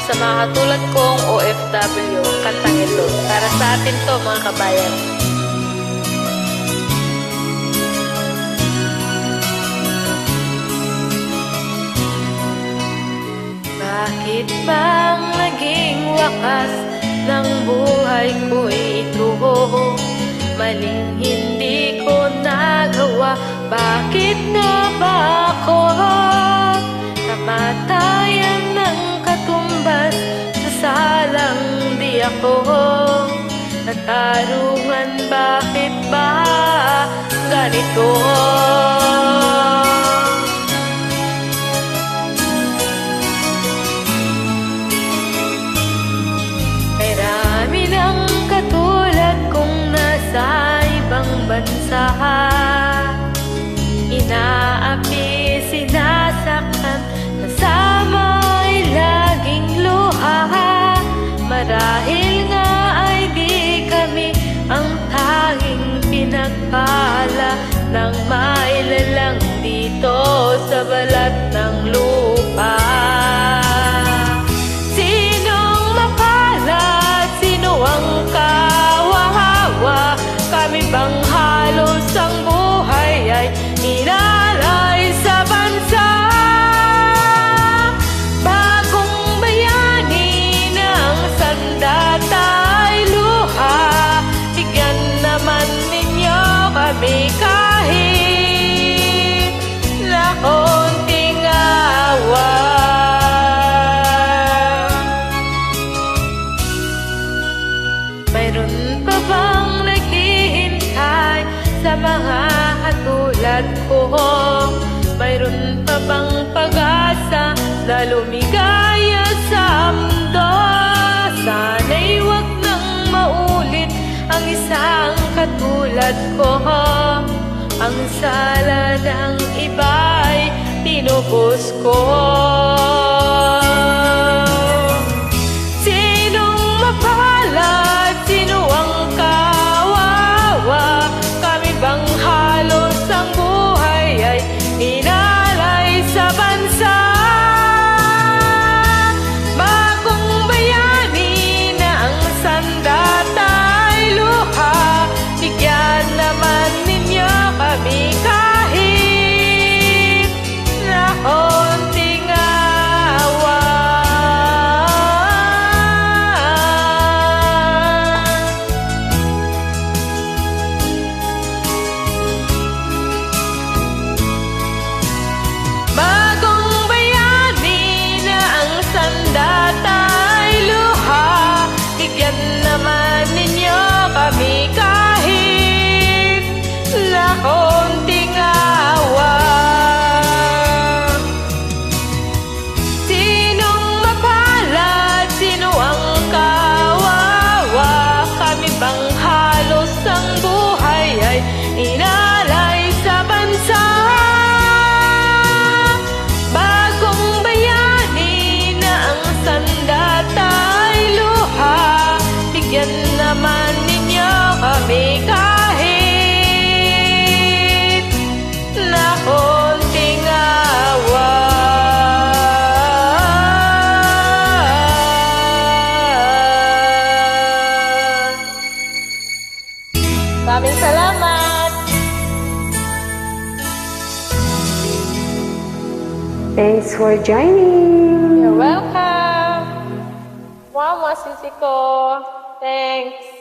Sa mga katulad kong OFW, kantang ito. Para sa atin to, mga kabayan. Bakit bang naging wakas ng buhay ko ito? Maling hindi ko nagawa, bakit na ba ako kamatayan ng katumbas sa salang di ako natarungan? Bakit ba ganito? Marami ng katulad kong nasa ibang bansa, inaapi, sinasaktan, kasama ay laging luha. Marahil nga ay di kami ang tanging pinagpala ng mailalang dito sa balat ng lupa. Sinong mapalad, sino ang kawawa? Kami bang halos ang buhay ay inalay sa bansa? Bagong bayani ng sandata ay luha, bigyan naman ninyo kami kahit na konting awa. Mayroon pa bang naghihintay sa mga katulad ko? Mayroon pa bang pag-asa na lumigaya sa mundo? Sana'y wag nang maulit ang isang katulad ko. Ang sala ng iba'y tinubos ko. Sinong mapalad, sino ang kawawa? Kami bang halos ang buhay ay inalay sa bansa? Bagong bayani na ang sandata ay luha, bigyan naman ninyo kami kahit na konting awa. Bagong bayani na ang sandata ay luha, bigyan naman ninyo kami kahit na konting awa. Sinong mapalad, sino ang kawawa? Kami bang halos ang buhay ay inalay sa bansa? Bagong bayani na ang sandata ay luha, bigyan naman ninyo kami kahit na konting awa. Maraming salamat! Thanks for joining. You're welcome! Wow, masisi ko! Thanks!